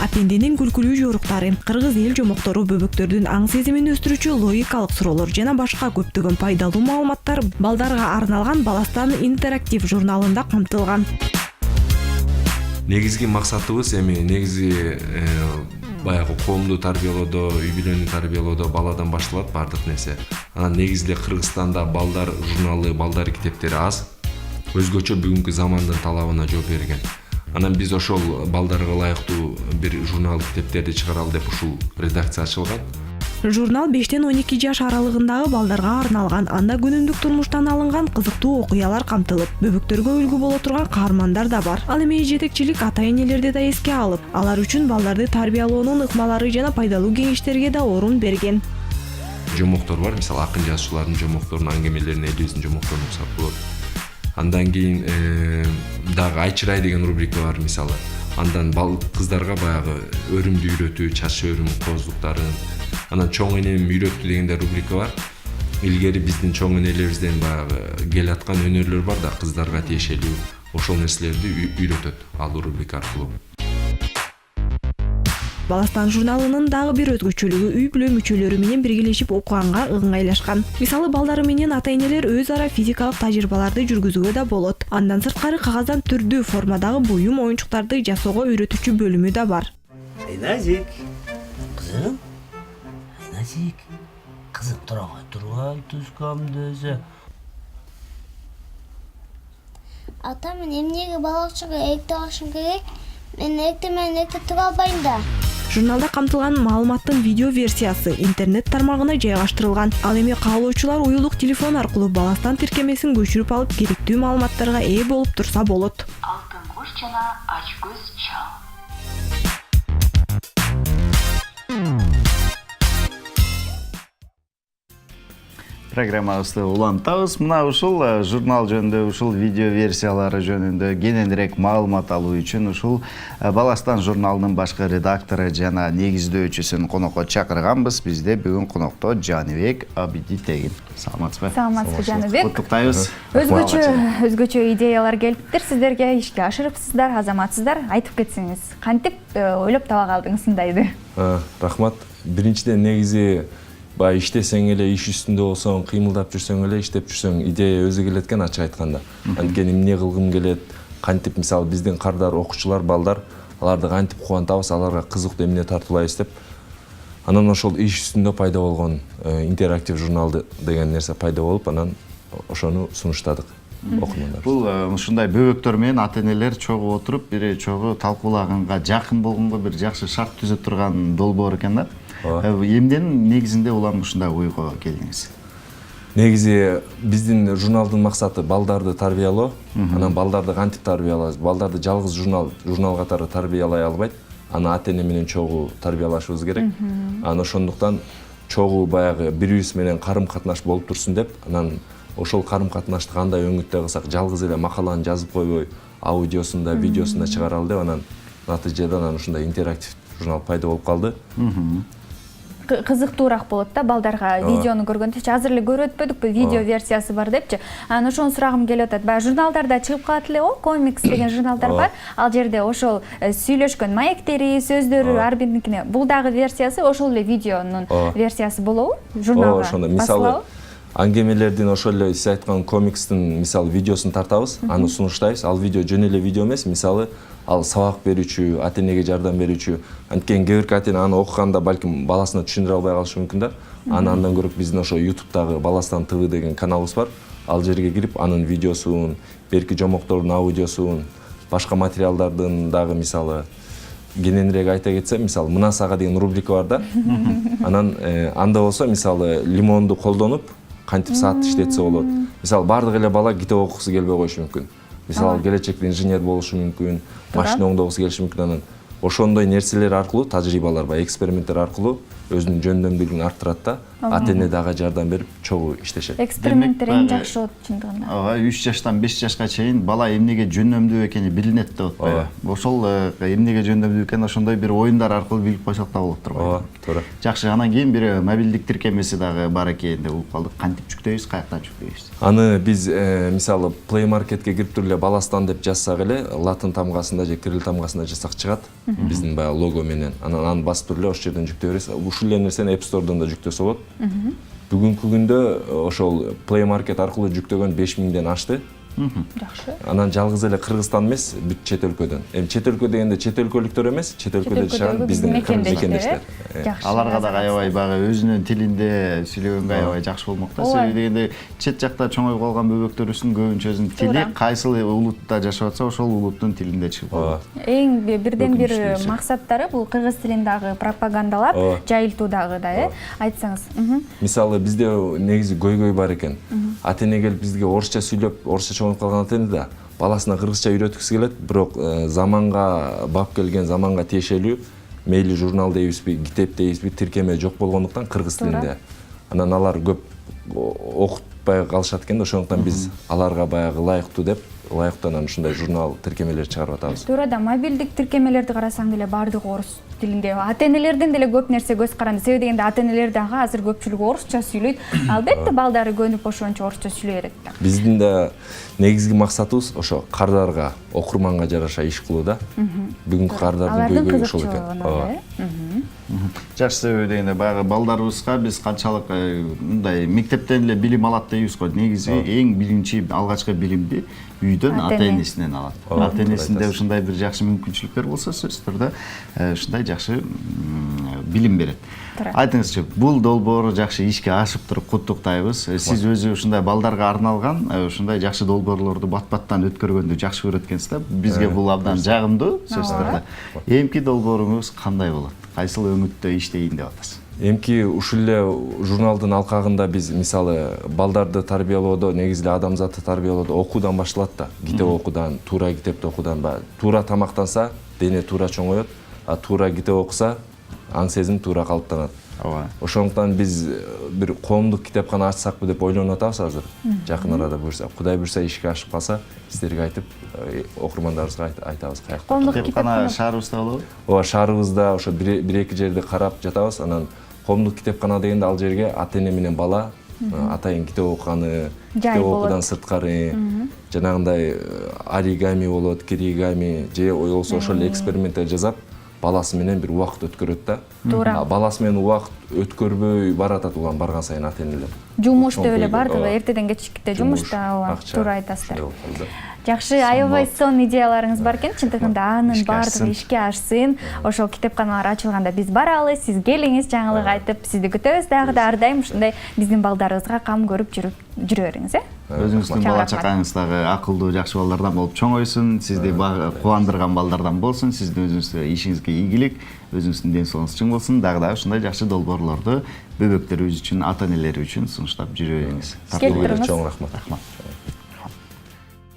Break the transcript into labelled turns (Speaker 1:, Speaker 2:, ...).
Speaker 1: аппендинин күлкүлүү жоруктары, кыргыз эл жомоктору, бөбөктөрдүн аң сезимин өстүрүүчү логикалык суроолор жана башка көптөгөн пайдалуу маалыматтар балдарга арналган Баластан интерактив журналында камтылган.
Speaker 2: Негизги максатыбыз баягы коомду тарбиялоодо, үй бүлөнү тарбиялоодо баладан башталат бардык нерсе. Анан негизде Кыргызстанда балдар журналы, балдар китептери аз. Өзгөчө бүгүнкү замандын талабына жооп берген. Анан биз ошол балдарга ылайыктуу бир журнал китептерди чыгаралы деп ушул редакция ачылган.
Speaker 1: Журнал 5-12 жаш аралыгындагы балдарга арналган, анда күнүмдүк турмуштан алынган кызыктуу окуялар камтылып, бөбөктөргө үлгү боло турган каармандар да бар. Ал эми жетекчилик ата-энелерди да эске алып, алар үчүн балдарды тарбиялоонун ыкмалары жана пайдалуу кеңештерге да орун берген.
Speaker 2: Жомоктор бар, мисалы акын жазуучулардын жомокторун, аңгемелерин, элибиздин жомокторун окусак болот. Андан кийин дагы Айчырай деген рубрика бар, мисалы. Андан кыздарга баягы өрүмдү үйрөтүү, чач өрүм кооздуктарын, анан чоң энем үйрөттү дегенде рубрика бар. Илгери биздин чоң энелерибизден баягы келаткан өнөрлөр бар да, кыздарга тиешелүү, ошол нерселерди үйрөтөт ал рубрика аркылуу.
Speaker 1: Баластан журналынын дагы бир өзгөчөлүгү үй бүлө мүчөлөрү менен биргелешип окуганга ыңгайлашкан. Мисалы балдары менен ата-энелер өз ара физикалык тажрыйбаларды жүргүзүүгө да болот. Андан сырткары кагаздан түрдүү формадагы буюм оюнчуктарды жасоого үйрөтүүчү бөлүмү да бар.
Speaker 3: Айназик, кызым, Айназик, кызым турбай түшкөм десе.
Speaker 4: Ата, мен эмнеге балакчага эрте алышым керек? Мен эрте тура албайм да.
Speaker 1: Журналда камтылган маалыматтын видео версиясы интернет тармагына жайгаштырылган. Ал эми каалоочулар уюлдук телефон аркылуу Баластан тиркемесин көчүрүп алып, керектүү маалыматтарга ээ болуп турса болот.
Speaker 5: Алтын куш жана ач көз чал.
Speaker 6: Программабызды улантабыз. Мына ушул журнал жөнүндө, ушул видео версиялары жөнүндө кененирээк маалымат алуу үчүн ушул Баластан журналынын башкы редактору жана негиздөөчүсүн конокко чакырганбыз. Бизде бүгүн конокто Жаныбек Абидитегин. Саламатсызбы?
Speaker 7: Саламатсызбы, Жаныбек.
Speaker 6: Куттуктайбыз.
Speaker 7: Өзгөчө идеялар келиптир, сиздерге ишке ашырыпсыздар, азаматсыздар. Айтып кетсеңиз, кантип ойлоп таба калдыңыз сындайды?
Speaker 2: Рахмат. Биринчиден негизи иштесең эле, иш үстүндө болсоң, кыймылдап жүрсөң эле, иштеп жүрсөң, идея өзү келет экен, ачык айтканда. Анткени эмне кылгым келет, кантип мисалы биздин кардар, окуучулар, балдар, аларды кантип кубантабыз, аларга кызыктуу эмне тартуулайбыз деп. Анан ошол иш үстүндө пайда болгон интерактив журнал деген нерсе пайда болуп, анан ошону сунуштадык окурмандарыбызга.
Speaker 6: Бул ушундай бөбөктөр менен ата-энелер чогуу отуруп, бир чогуу талкуулаганга, жакын болгонго бир жакшы шарт түзүп турган долбоор экен да. Эмненин негизинде улам ушундай ойго келдиңиз?
Speaker 2: Негизи биздин журналдын максаты балдарды тарбиялоо. Анан балдарды кантип тарбиялайбыз? Балдарды жалгыз журнал катары тарбиялай албайт. Аны ата-эне менен чогуу тарбиялашыбыз керек. Анан ошондуктан чогуу баягы бири-бирибиз менен карым-катнаш болуп турсун деп, анан ошол карым-катнашты кандай өңүттө кылсак, жалгыз эле макаланы жазып койбой, аудиосунда, видеосунда чыгаралы деп, анан натыйжада анан ушундай интерактив журнал пайда болуп калды.
Speaker 7: Кызыктуураак болот да балдарга видеону көргөндө. Азыр эле көрүп өтпөдүкпү, видео версиясы бар депчи. Анан ошону сурагым келип атат. Баягы журналдарда чыгып калат эле, комикс деген журналдар бар. Ал жерде ошол сүйлөшкөн маектери, сөздөрү ар биринкине. Бул дагы версиясы ошол эле видеонун версиясы болобу? Журналга
Speaker 2: ошондо мисалы аңгемелердин ошол эле сиз айткан комикстин мисалы видеосун тартабыз, аны сунуштайбыз. Ал видео жөн эле видео эмес, мисалы ал сабак берүүчү, ата-энеге жардам берүүчү. Анткени кээ бир ата-эне аны окуганда балким баласына түшүндүрө албай калышы мүмкүн да. Андан көрүп биздин ошо YouTube'дагы Баластан ТВ деген каналыбыз бар. Ал жерге кирип, анын видеосун, берки жомоктордун аудиосун, башка материалдардын дагы мисалы кененирээк айта кетсем, мисалы мына сага деген рубрика бар да. Анан анда болсо мисалы лимонду колдонуп кантип саат иштетсе болот. Мисалы бардык эле бала китеп окугусу келбей коюшу мүмкүн. Мисалы келечекте инженер болушу мүмкүн, машина оңдогусу келиши мүмкүн. Анан ошондой нерселер аркылуу, тажрыйбалар, эксперименттер аркылуу өзүнүн жөндөмдүүлүгүн арттырат да, ата эне дагы жардам берип чогуу иштешет.
Speaker 7: Эксперименттер эң
Speaker 6: Демек,
Speaker 7: жакшы болот чындыгында.
Speaker 6: Ооба, 3 жаштан 5 жашка чейин бала эмнеге жөндөмдүү экени билинет деп атпайбы. Ошол эмнеге жөндөмдүү экенин ошондой бир оюндар аркылуу билип койсок да болот турбайбы.
Speaker 2: Ооба, туура.
Speaker 6: Жакшы, анан кийин бир мобилдик тиркемеси дагы бар экен деп угуп калдык. Кантип жүктөйбүз, каяктан жүктөйбүз?
Speaker 2: Аны биз мисалы Play Marketке кирип туруп эле Баластан деп жазсак эле латын тамгасында же кирилл тамгасында жазсак чыгат. Биздин баягы лого менен. Анан аны басып туруп эле ошол жерден жүктөй беребиз. Ушул эле нерсени App Store'дан да жүктөсө болот. Бүгүнкү күндө ошол Play Market аркылуу жүктөгөн 5000ден ашты.
Speaker 7: Жакшы.
Speaker 2: Анан жалгыз эле Кыргызстан эмес, бүт чет өлкөдөн. Эми чет өлкө дегенде чет өлкөлүктөр эмес, чет өлкөдө жашаган биздин мекендештер.
Speaker 7: Жакшы.
Speaker 6: Аларга да аябай багы өзүнүн тилинде сөйлөгөнгө аябай жакшы болмок да. Себеби дегенде чет жакта чоңоюп калган бөбөктөрүбүздүн көбүнчөсүнүн тили кайсыл улутта жашап атса ошол улуттун тилинде чыгып калат.
Speaker 7: Эң бирден бир максаттары бул кыргыз тилин дагы пропагандалап, жайылтуу дагы да, айтсаңыз.
Speaker 2: Мисалы бизде негизи көйгөй бар экен. Ата эне келип бизге орусча сүйлөп, орусча чоңоюп калган ата эне да баласына кыргызча үйрөткүсү келет, бирок заманга бап келген, заманга тиешелүү мейли журнал дейбизби, китеп дейбизби, тиркеме жок болгондуктан кыргыз тилинде. Анан алар көп окутпай калышат экен да, ошондуктан биз аларга баягы ылайыктуу деп ылайыктанан ушундай журнал тиркемелер чыгарып атабыз.
Speaker 7: Туура да, мобилдик тиркемелерди карасаң деле баардыгы орус тилинде. Ата энелерден деле көп нерсе көз каранды. Себеби дегенде ата энелер дагы азыр көпчүлүгү орусча сүйлөйт. Албетте балдары көнүп ошончо орусча сүйлөй берет да.
Speaker 2: Биздин да негизги максатыбыз ошо кардарга, окурманга жараша иш кылуу да. Бүгүнкү кардардын көйгөйү ошол экен.
Speaker 6: Жакшы, себеби дегенде баягы балдарыбызга биз канчалык мындай мектептен эле билим алат дейбиз го. Негизи эң биринчи алгачкы билимди үйдөн ата энесинен алат. Ата энесинде ушундай бир жакшы мүмкүнчүлүктөр болсо сөзсүз түрдө ушундай жакшы билим берет. Айтыңызчы, бул долбоор жакшы ишке ашып туруп куттуктайбыз. Сиз өзү ушундай балдарга арналган ушундай жакшы долбоорлорду бат-баттан өткөргөндү жакшы көрөт экенсиз да. Бизге бул абдан жагымдуу сөзсүз түрдө. Эмки долбооруңуз кандай болот? Кайсыл өңүттө иштейин деп атасыз?
Speaker 2: Эмки ушул эле журналдын алкагында биз мисалы балдарды тарбиялоодо, негизи эле адамзатты тарбиялоодо окуудан башталат да. Китеп окуудан, туура китепти окуудан, туура тамактанса, дене туура чоңоет, а туура китеп окуса, аң сезим туура калыптанат.
Speaker 6: Ооба.
Speaker 2: Ошондуктан биз бир коомдук китепкана ачсакпы деп ойлонуп атабыз азыр. Жакын арада буюрса, Кудай буюрса ишке ашып калса, сиздерге айтып, окурмандарыбызга айтабыз каякта.
Speaker 7: Коомдук
Speaker 6: Китепкана шаарыбызда болобу?
Speaker 2: Ооба, шаарыбызда ошо бир-эки жерде карап жатабыз. Анан коомдук китепкана дегенде ал жерге ата эне менен бала, атайын китеп окуганы, китеп окуудан сырткары, жанагындай оригами болот, киригами же болбосо ошол эле эксперименттер жасап, баласы менен бир убакыт өткөрөт да.
Speaker 7: Туура.
Speaker 2: Баласы менен убакыт өткөрбөй баратат улам барган сайын ата энелер.
Speaker 7: Жумуш деп эле бардыгы, эртеден кечикте жумушта, туура айтасыздар. Жакшы, аябай сонун идеяларыңыз бар экен, чындыгында анын баардыгы ишке ашсын. Ошол китепканалар ачылганда биз баралы, сиз келиңиз, жаңылык айтып, сизди күтөбүз дагы да ар дайым ушундай биздин балдарыбызга кам көрүп жүрө бериңиз,
Speaker 6: Өзүңүздүн бала чакаңыз дагы акылдуу, жакшы балдардан болуп чоңойсун, сизди кубандырган балдардан болсун, сиздин өзүңүзгө ишиңизге ийгилик, өзүңүздүн ден соолугуңуз чың болсун, дагы ушундай жакшы долбоорлорду бөбөктөрүбүз үчүн, ата энелер үчүн сунуштап жүрө бериңиз.
Speaker 7: Келип туруңуз.
Speaker 2: Чоң рахмат.